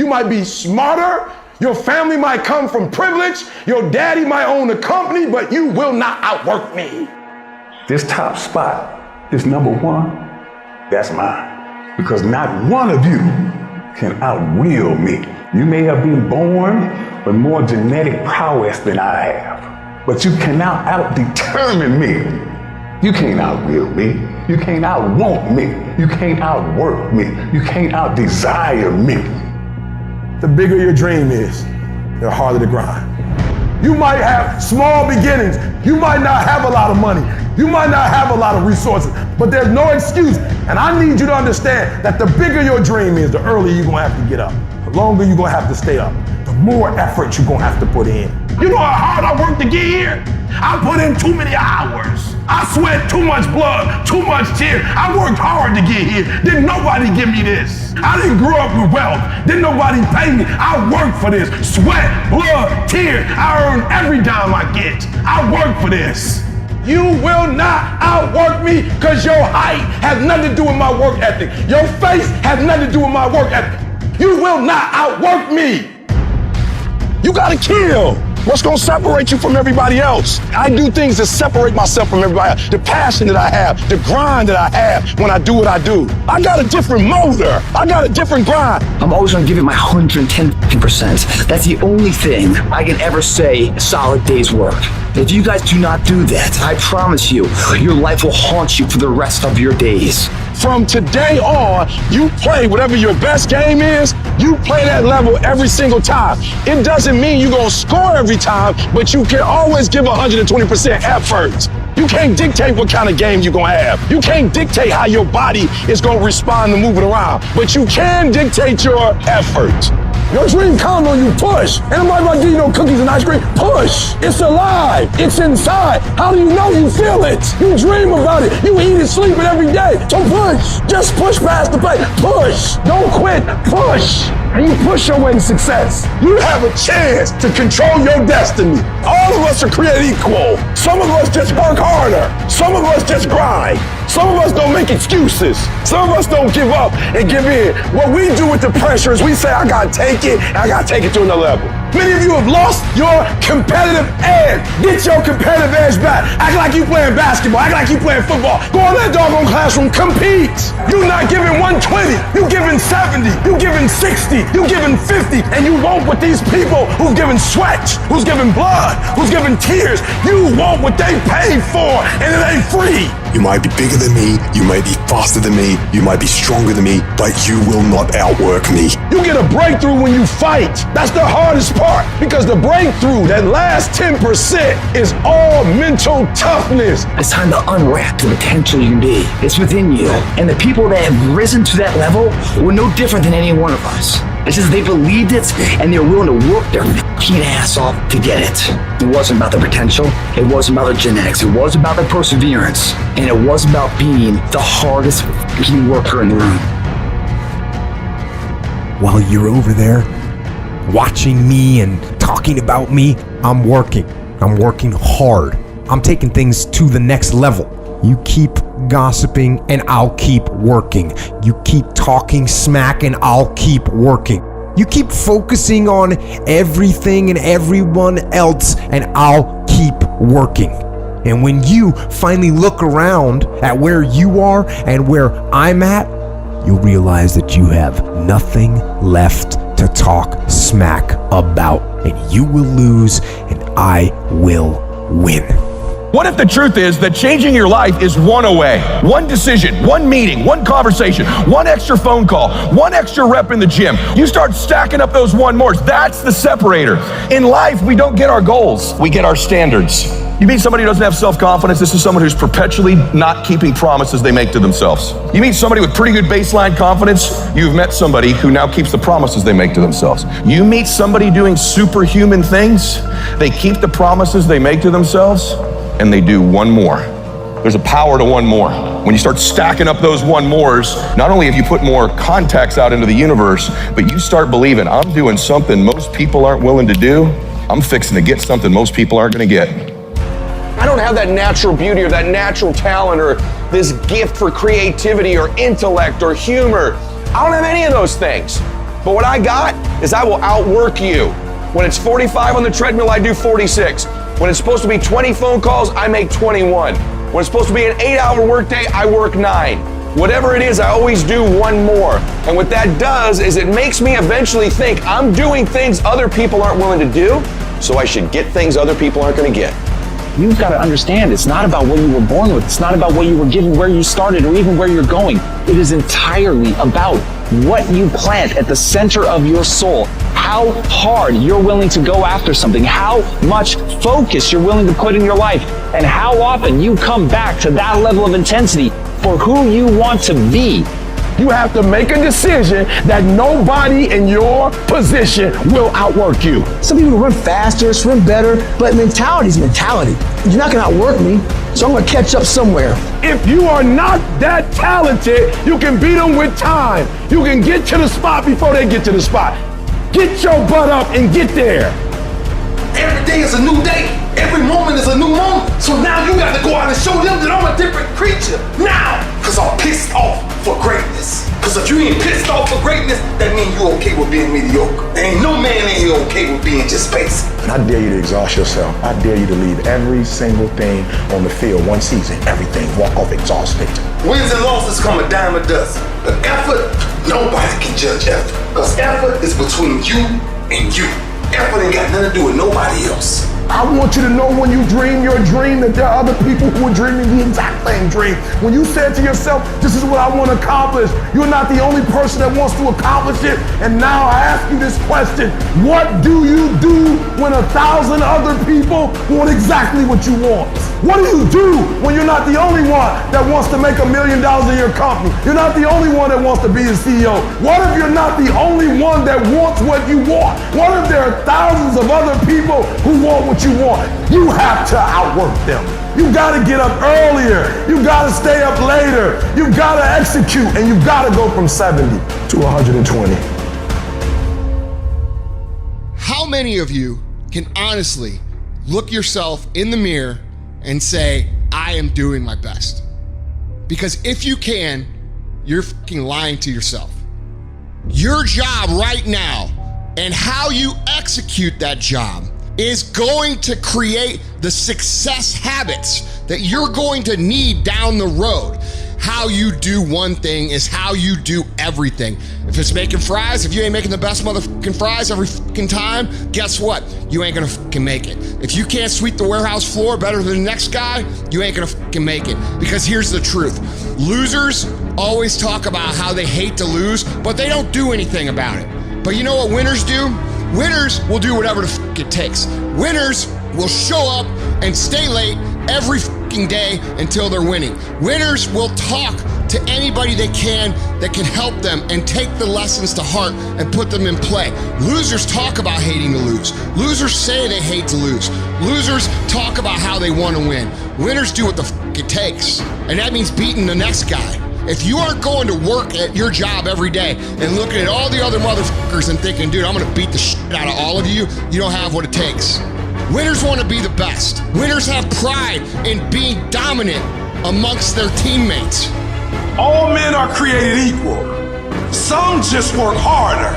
You might be smarter, your family might come from privilege, your daddy might own a company, but you will not outwork me. This top spot, this number one, that's mine. Because not one of you can outwill me. You may have been born with more genetic prowess than I have, but you cannot out-determine me. You can't outwill me. You can't outwant me. You can't outwork me. You can't outdesire me. The bigger your dream is, the harder the grind. You might have small beginnings. You might not have a lot of money. You might not have a lot of resources, but there's no excuse. And I need you to understand that the bigger your dream is, the earlier you're gonna have to get up. The longer you're gonna have to stay up. The more effort you're gonna have to put in. You know how hard I worked to get here? I put in too many hours. I sweat too much blood, too much tears. I worked hard to get here. Didn't nobody give me this. I didn't grow up with wealth. Didn't nobody pay me. I worked for this. Sweat, blood, tears. I earn every dime I get. I work for this. You will not outwork me because your height has nothing to do with my work ethic. Your face has nothing to do with my work ethic. You will not outwork me. You gotta kill. What's gonna separate you from everybody else? I do things to separate myself from everybody else. The passion that I have, the grind that I have when I do what I do. I got a different motor. I got a different grind. I'm always gonna give it my 110%. That's the only thing I can ever say a solid day's work. If you guys do not do that, I promise you, your life will haunt you for the rest of your days. From today on, you play whatever your best game is, you play that level every single time. It doesn't mean you're gonna score every time, but you can always give 120% effort. You can't dictate what kind of game you're gonna have. You can't dictate how your body is gonna respond to moving around, but you can dictate your effort. Your dream comes when you push. And I'm not give you no cookies and ice cream. Push. It's alive. It's inside. How do you know you feel it? You dream about it. You eat it, sleep it every day. So push. Just push past the pain. Push. Don't quit. Push. And you push your way to success. You have a chance to control your destiny. All of us are created equal. Some of us just work harder. Some of us just grind. Some of us don't make excuses. Some of us don't give up and give in. What we do with the pressure is we say, I gotta take it, and I gotta take it to another level. Many of you have lost your competitive edge. Get your competitive edge back. Act like you playing basketball. Act like you playing football. Go in that doggone classroom, compete. You're not giving 120. You're giving 70. You're giving 60. You're giving 50. And you want what these people who've given sweat, who's given blood, who's given tears, you want what they paid for, and it ain't free. You might be bigger than me, you might be faster than me, you might be stronger than me, but you will not outwork me. You get a breakthrough when you fight. That's the hardest part, because the breakthrough, that last 10%, is all mental toughness. It's time to unwrap the potential you can be. It's within you. And the people that have risen to that level were no different than any one of us. It's just they believed it and they're willing to work their fucking ass off to get it. It wasn't about the potential. It wasn't about the genetics. It was about the perseverance. And it was about being the hardest fucking worker in the room. While you're over there watching me and talking about me, I'm working. I'm working hard. I'm taking things to the next level. You keep gossiping and I'll keep working. You keep talking smack and I'll keep working. You keep focusing on everything and everyone else and I'll keep working. And when you finally look around at where you are and where I'm at, you'll realize that you have nothing left to talk smack about. And you will lose and I will win. What if the truth is that changing your life is one away? One decision, one meeting, one conversation, one extra phone call, one extra rep in the gym. You start stacking up those one mores. That's the separator. In life, we don't get our goals. We get our standards. You meet somebody who doesn't have self-confidence. This is someone who's perpetually not keeping promises they make to themselves. You meet somebody with pretty good baseline confidence. You've met somebody who now keeps the promises they make to themselves. You meet somebody doing superhuman things. They keep the promises they make to themselves, and they do one more. There's a power to one more. When you start stacking up those one mores, not only have you put more contacts out into the universe, but you start believing, I'm doing something most people aren't willing to do. I'm fixing to get something most people aren't gonna get. I don't have that natural beauty or that natural talent or this gift for creativity or intellect or humor. I don't have any of those things. But what I got is I will outwork you. When it's 45 on the treadmill, I do 46. When it's supposed to be 20 phone calls, I make 21. When it's supposed to be an 8-hour workday, I work 9. Whatever it is, I always do one more. And what that does is it makes me eventually think I'm doing things other people aren't willing to do, so I should get things other people aren't going to get. You've got to understand, it's not about what you were born with. It's not about what you were given, where you started, or even where you're going. It is entirely about what you plant at the center of your soul, how hard you're willing to go after something, how much focus you're willing to put in your life, and how often you come back to that level of intensity for who you want to be. You have to make a decision that nobody in your position will outwork you. Some people run faster, swim better, but mentality is mentality. You're not gonna outwork me, so I'm gonna catch up somewhere. If you are not that talented, you can beat them with time. You can get to the spot before they get to the spot. Get your butt up and get there. Every day is a new day. Every moment is a new moment. So now you got to go out and show them that I'm a different creature. Now, because I'm pissed off for greatness. Because if you ain't pissed off for greatness, that means you're okay with being mediocre. There ain't no man in here okay with being just basic. And I dare you to exhaust yourself. I dare you to leave every single thing on the field one season. Everything. Walk off exhausted. Wins and losses come a dime a dozen. But effort, nobody can judge effort. Because effort is between you and you. Effort ain't got nothing to do with nobody else. I want you to know when you dream your dream that there are other people who are dreaming the exact same dream. When you said to yourself, this is what I want to accomplish, you're not the only person that wants to accomplish it. And now I ask you this question, what do you do when 1,000 other people want exactly what you want? What do you do when you're not the only one that wants to make $1 million in your company? You're not the only one that wants to be a CEO. What if you're not the only one that wants what you want? What if there are thousands of other people who want what you want? You have to outwork them. You gotta get up earlier. You gotta stay up later. You gotta execute, and you gotta go from 70 to 120. How many of you can honestly look yourself in the mirror and say, I am doing my best? Because if you can, you're fucking lying to yourself. Your job right now and how you execute that job is going to create the success habits that you're going to need down the road. How you do one thing is how you do everything. If it's making fries, if you ain't making the best motherfucking fries every fucking time, guess what? You ain't gonna fucking make it. If you can't sweep the warehouse floor better than the next guy, you ain't gonna fucking make it. Because here's the truth. Losers always talk about how they hate to lose, but they don't do anything about it. But you know what winners do? Winners will do whatever the fuck it takes. Winners will show up and stay late every fucking day until they're winning. Winners will talk to anybody they can that can help them and take the lessons to heart and put them in play. Losers talk about hating to lose. Losers say they hate to lose. Losers talk about how they want to win. Winners do what the fuck it takes. And that means beating the next guy. If you aren't going to work at your job every day and looking at all the other motherfuckers and thinking, dude, I'm gonna beat the shit out of all of you, you don't have what it takes. Winners want to be the best. Winners have pride in being dominant amongst their teammates. All men are created equal. Some just work harder.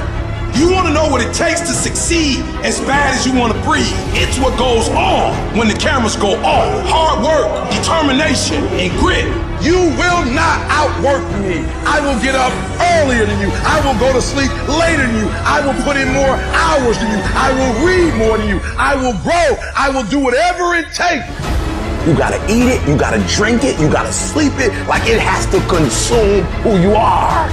You want to know what it takes to succeed as bad as you want to breathe. It's what goes on when the cameras go off. Hard work, determination, and grit. You will not outwork me. I will get up earlier than you. I will go to sleep later than you. I will put in more hours than you. I will read more than you. I will grow. I will do whatever it takes. You gotta eat it, you gotta drink it, you gotta sleep it, like it has to consume who you are.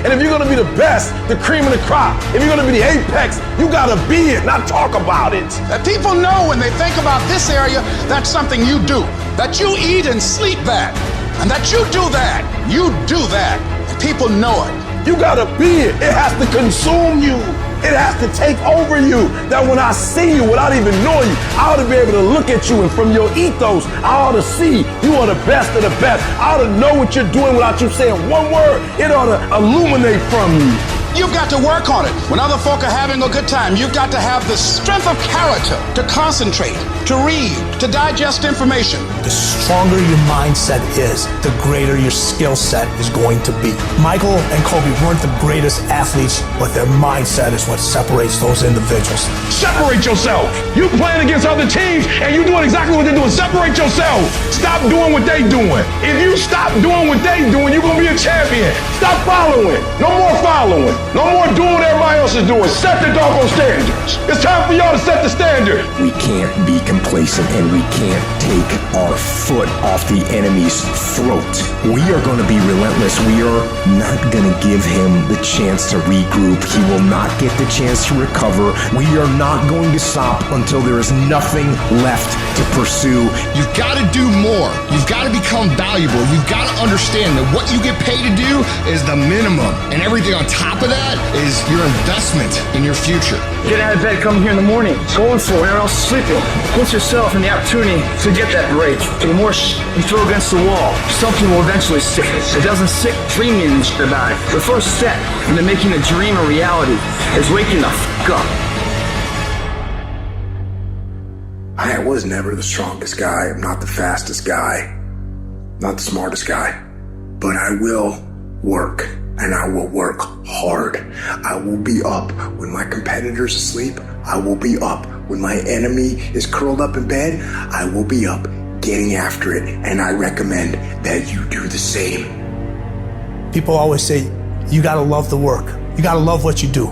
And if you're gonna be the best, the cream of the crop, if you're gonna be the apex, you gotta be it, not talk about it. That people know when they think about this area, that's something you do. That you eat and sleep that. And that you do that. You do that. And people know it. You gotta be it. It has to consume you. It has to take over you. That when I see you without even knowing you, I ought to be able to look at you, and from your ethos, I ought to see you are the best of the best. I ought to know what you're doing without you saying one word. It ought to illuminate from you. You've got to work on it. When other folk are having a good time, you've got to have the strength of character to concentrate, to read, to digest information. The stronger your mindset is, the greater your skill set is going to be. Michael and Kobe weren't the greatest athletes, but their mindset is what separates those individuals. Separate yourself. You playing against other teams and you doing exactly what they're doing. Separate yourself. Stop doing what they doing. If you stop doing what they doing, you're gonna be a champion. Stop following. No more following. No more doing what everybody else is doing. Set the doggone standards. It's time for y'all to set the standard. We can't be complacent and we can't take our foot off the enemy's throat. We are going to be relentless. We are not going to give him the chance to regroup. He will not get the chance to recover. We are not going to stop until there is nothing left to pursue. You've got to do more. You've got to become valuable. You've got to understand that what you get paid to do is the minimum. And everything on top of that is your investment in your future. Get out of bed, come here in the morning, going for it, everyone else is sleeping. Put yourself in the opportunity to get that break. The more you throw against the wall, something will eventually stick. If it doesn't stick, dreaming about it. The first step into making a dream a reality is waking the f*** up. I was never the strongest guy. I'm not the fastest guy. Not the smartest guy. But I will work. And I will work hard. I will be up when my competitor's asleep. I will be up when my enemy is curled up in bed. I will be up getting after it. And I recommend that you do the same. People always say, you gotta love the work. You gotta love what you do.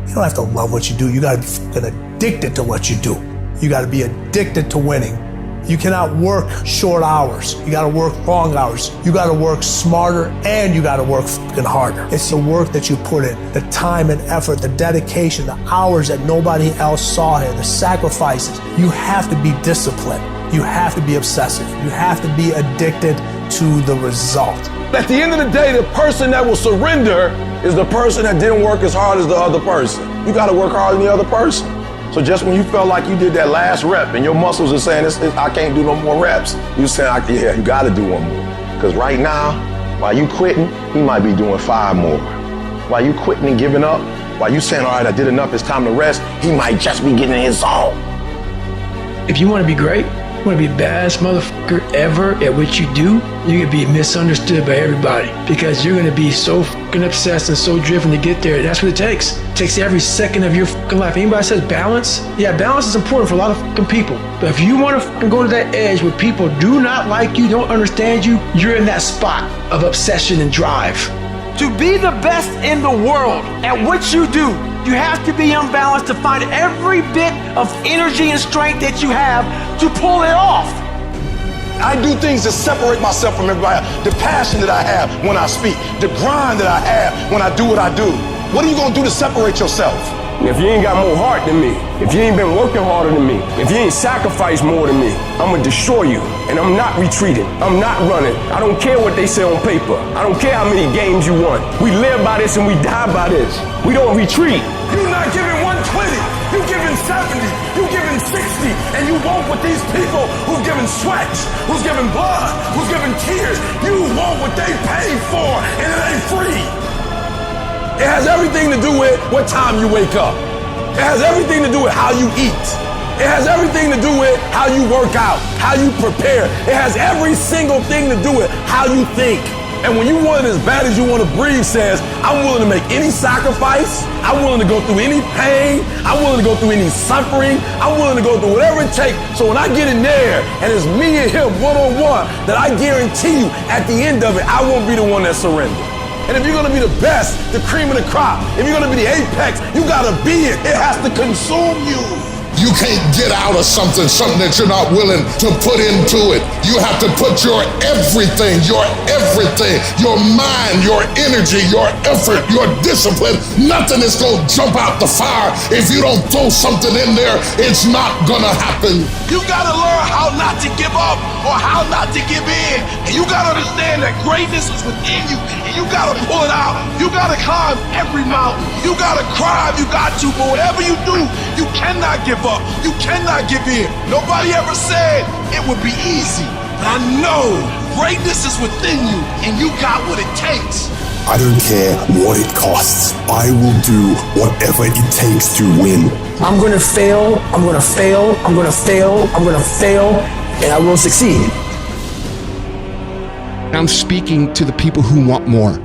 You don't have to love what you do. You gotta be fucking addicted to what you do. You gotta be addicted to winning. You cannot work short hours. You gotta work long hours. You gotta work smarter and you gotta work fucking harder. It's the work that you put in, the time and effort, the dedication, the hours that nobody else saw here, the sacrifices. You have to be disciplined. You have to be obsessive. You have to be addicted to the result. At the end of the day, the person that will surrender is the person that didn't work as hard as the other person. You gotta work harder than the other person. So just when you felt like you did that last rep and your muscles are saying, I can't do no more reps, you saying, yeah, you gotta do one more. Because right now, while you quitting, he might be doing 5 more. While you quitting and giving up, while you saying, all right, I did enough, it's time to rest, he might just be getting in his zone. If you want to be great, you want to be the baddest motherfucker ever at what you do, you're going to be misunderstood by everybody because you're going to be so fucking obsessed and so driven to get there. That's what it takes. It takes every second of your fucking life. Anybody says balance? Yeah, balance is important for a lot of fucking people. But if you want to fucking go to that edge where people do not like you, don't understand you, you're in that spot of obsession and drive. To be the best in the world at what you do, you have to be unbalanced to find every bit of energy and strength that you have to pull it off. I do things to separate myself from everybody else. The passion that I have when I speak, the grind that I have when I do what I do. What are you gonna do to separate yourself? If you ain't got more heart than me, if you ain't been working harder than me, if you ain't sacrificed more than me, I'm gonna destroy you. And I'm not retreating. I'm not running. I don't care what they say on paper. I don't care how many games you won. We live by this and we die by this. We don't retreat. You're not giving 120. You're giving 70. You're giving 60. And you want what these people who've given sweat, who's given blood, who's given tears, you want what they paid for, and it ain't free. It has everything to do with what time you wake up. It has everything to do with how you eat. It has everything to do with how you work out, how you prepare. It has every single thing to do with how you think. And when you want it as bad as you want to breathe says, I'm willing to make any sacrifice. I'm willing to go through any pain. I'm willing to go through any suffering. I'm willing to go through whatever it takes. So when I get in there and it's me and him one-on-one, that I guarantee you at the end of it, I won't be the one that surrenders. And if you're gonna be the best, the cream of the crop, if you're gonna be the apex, you gotta be it. It has to consume you. You can't get out of something that you're not willing to put into it. You have to put your everything, your mind, your energy, your effort, your discipline. Nothing is gonna jump out the fire if you don't throw something in there. It's not gonna happen. You gotta learn how not to give up or how not to give in. And you gotta understand that greatness is within you. And you gotta pull it out. You gotta climb every mountain. You gotta cry if you got to, but whatever you do, you cannot give up. You cannot give in. Nobody ever said it would be easy. But I know greatness is within you, and you got what it takes. I don't care what it costs. I will do whatever it takes to win. I'm gonna fail, I'm gonna fail, I'm gonna fail, I'm gonna fail, and I will succeed. I'm speaking to the people who want more,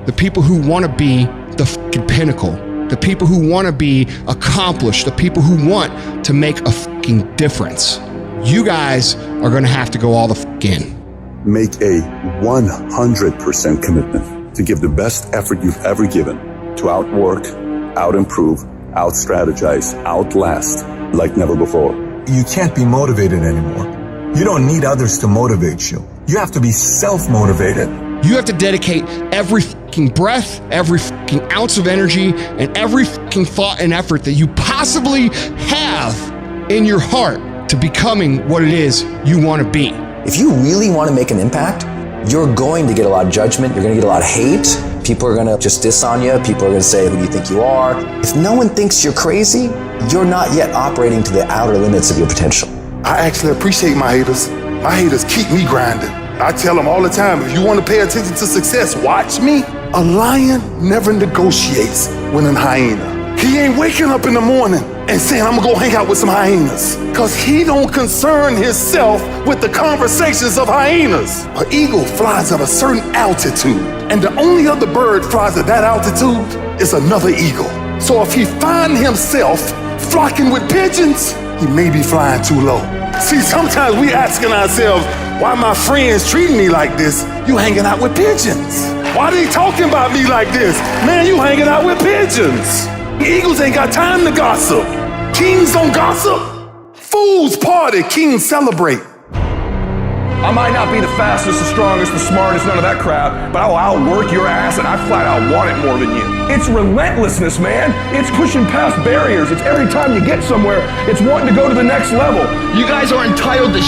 the people who want to be the fucking pinnacle, the people who want to be accomplished, the people who want to make a fucking difference. You guys are going to have to go all the fuck in. Make a 100% commitment to give the best effort you've ever given to outwork, out-improve, out-strategize, outlast like never before. You can't be motivated anymore. You don't need others to motivate you. You have to be self-motivated. You have to dedicate every fucking breath, every fucking ounce of energy, and every fucking thought and effort that you possibly have in your heart to becoming what it is you want to be. If you really want to make an impact, you're going to get a lot of judgment. You're going to get a lot of hate. People are going to just diss on you. People are going to say, who do you think you are? If no one thinks you're crazy, you're not yet operating to the outer limits of your potential. I actually appreciate my haters. My haters keep me grinding. I tell them all the time, if you want to pay attention to success, watch me. A lion never negotiates with a hyena. He ain't waking up in the morning and saying, I'm gonna go hang out with some hyenas. Cause he don't concern himself with the conversations of hyenas. An eagle flies at a certain altitude, and the only other bird flies at that altitude is another eagle. So if he find himself flocking with pigeons, he may be flying too low. See, sometimes we asking ourselves, why my friends treating me like this? You hanging out with pigeons. Why they talking about me like this? Man, you hanging out with pigeons. Eagles ain't got time to gossip. Kings don't gossip. Fools party, kings celebrate. I might not be the fastest, the strongest, the smartest, none of that crap, but I'll outwork your ass and I flat out want it more than you. It's relentlessness, man. It's pushing past barriers. It's every time you get somewhere, it's wanting to go to the next level. You guys are entitled to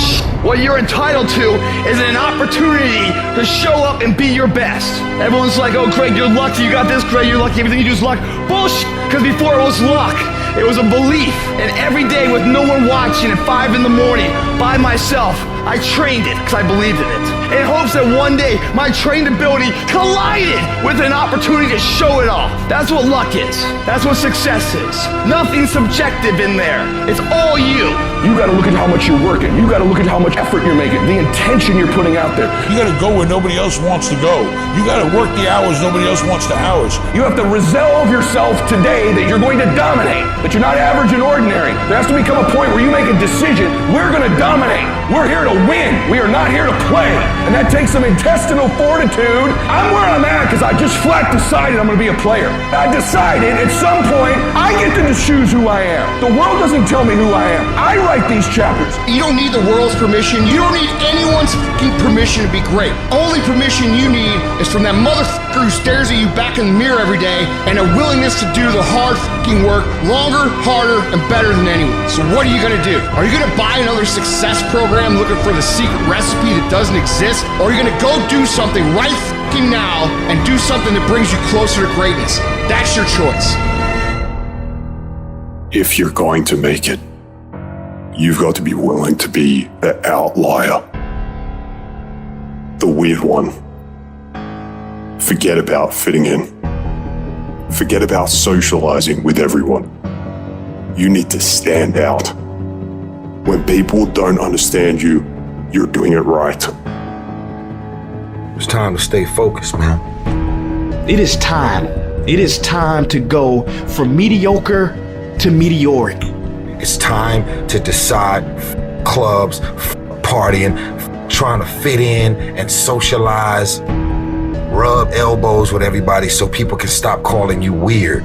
What you're entitled to is an opportunity to show up and be your best. Everyone's like, oh, Craig, you're lucky. You got this, Craig, you're lucky. Everything you do is luck. Bullshit, because before it was luck. It was a belief. And every day with no one watching at 5 in the morning by myself, I trained it because I believed in it. In hopes that one day my trained ability collided with an opportunity to show it off. That's what luck is. That's what success is. Nothing subjective in there. It's all you. You gotta look at how much you're working. You gotta look at how much effort you're making, the intention you're putting out there. You gotta go where nobody else wants to go. You gotta work the hours nobody else wants to hours. You have to resolve yourself today that you're going to dominate, that you're not average and ordinary. There has to become a point where you make a decision. We're gonna dominate. We're here to win. We are not here to play. And that takes some intestinal fortitude. I'm where I'm at because I just flat decided I'm gonna be a player. I decided at some point I get to choose who I am. The world doesn't tell me who I am. I write these chapters. You don't need the world's permission. You don't need anyone's fucking permission to be great. Only permission you need is from that motherfucker who stares at you back in the mirror every day and a willingness to do the hard fucking work longer, harder, and better than anyone. So what are you gonna do? Are you gonna buy another success program looking for the secret recipe that doesn't exist? Or are you gonna go do something right fucking now and do something that brings you closer to greatness? That's your choice. If you're going to make it, you've got to be willing to be the outlier, the weird one. Forget about fitting in. Forget about socializing with everyone. You need to stand out. When people don't understand you, you're doing it right. It's time to stay focused, man. It is time. It is time to go from mediocre to meteoric. It's time to decide clubs, partying, trying to fit in and socialize, rub elbows with everybody so people can stop calling you weird.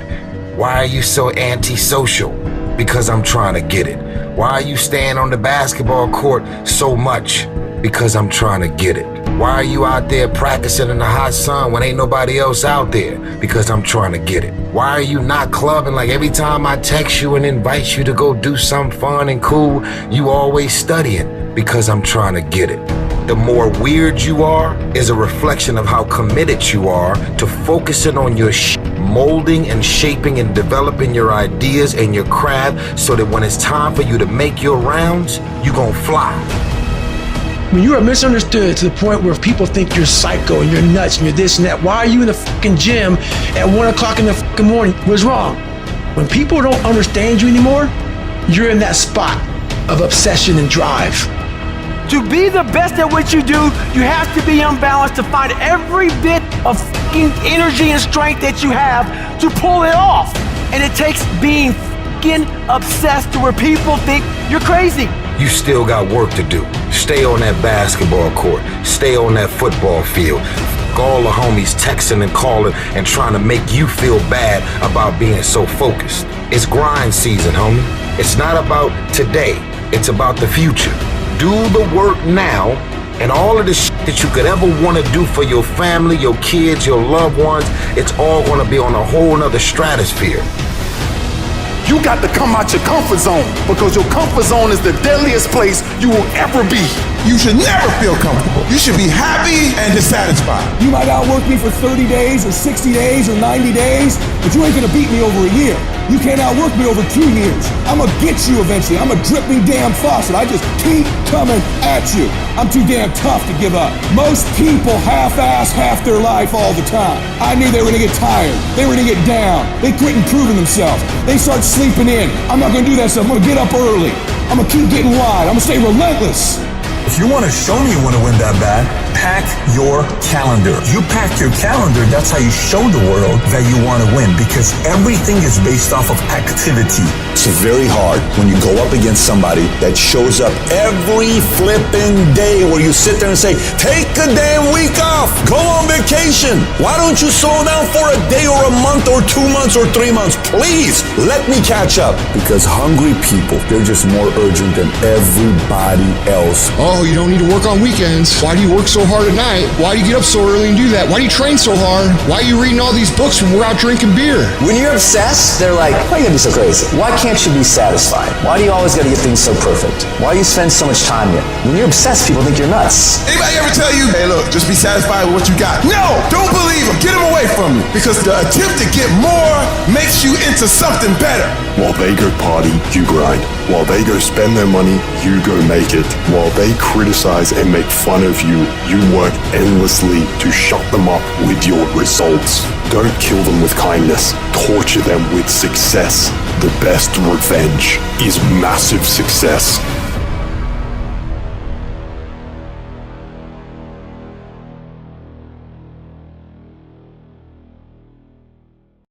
Why are you so antisocial? Because I'm trying to get it. Why are you staying on the basketball court so much? Because I'm trying to get it. Why are you out there practicing in the hot sun when ain't nobody else out there? Because I'm trying to get it. Why are you not clubbing like every time I text you and invite you to go do something fun and cool, you always studying? Because I'm trying to get it. The more weird you are is a reflection of how committed you are to focusing on your molding and shaping and developing your ideas and your craft so that when it's time for you to make your rounds, you gon' fly. When you are misunderstood to the point where people think you're psycho and you're nuts and you're this and that, why are you in the fucking gym at 1 o'clock in the fucking morning? What's wrong? When people don't understand you anymore, you're in that spot of obsession and drive. To be the best at what you do, you have to be unbalanced to find every bit of fucking energy and strength that you have to pull it off. And it takes being fucking obsessed to where people think you're crazy. You still got work to do. Stay on that basketball court. Stay on that football field. All the homies texting and calling and trying to make you feel bad about being so focused. It's grind season, homie. It's not about today. It's about the future. Do the work now, and all of the shit that you could ever want to do for your family, your kids, your loved ones, it's all going to be on a whole nother stratosphere. You got to come out your comfort zone, because your comfort zone is the deadliest place you will ever be. You should never feel comfortable. You should be happy and dissatisfied. You might outwork me for 30 days or 60 days or 90 days, but you ain't gonna beat me over a year. You can't outwork me over 2 years. I'm gonna get you eventually. I'm a dripping damn faucet. I just keep coming at you. I'm too damn tough to give up. Most people half-ass half their life all the time. I knew they were gonna get tired. They were gonna get down. They quit improving themselves. They start sleeping in. I'm not gonna do that stuff. I'm gonna get up early. I'm gonna keep getting wide. I'm gonna stay relentless. If you want to show me you want to win that bad, pack your calendar. You pack your calendar, that's how you show the world that you want to win, because everything is based off of activity. It's very hard when you go up against somebody that shows up every flipping day where you sit there and say, take a damn week off, go on vacation. Why don't you slow down for a day or a month or 2 months or 3 months? Please, let me catch up. Because hungry people, they're just more urgent than everybody else. Oh, you don't need to work on weekends. Why do you work so hard at night? Why do you get up so early and do that? Why do you train so hard? Why are you reading all these books when we're out drinking beer? When you're obsessed, they're like, why are you gonna be so crazy? Why can't you be satisfied? Why do you always gotta get things so perfect? Why do you spend so much time here? When you're obsessed, people think you're nuts. Anybody ever tell you, hey look, just be satisfied with what you got? No! Don't believe them. Get them away from you. Because the attempt to get more makes you into something better. While they go party, you grind. While they go spend their money, you go make it. While they criticize and make fun of you, you work endlessly to shut them up with your results. Don't kill them with kindness. Torture them with success. The best revenge is massive success.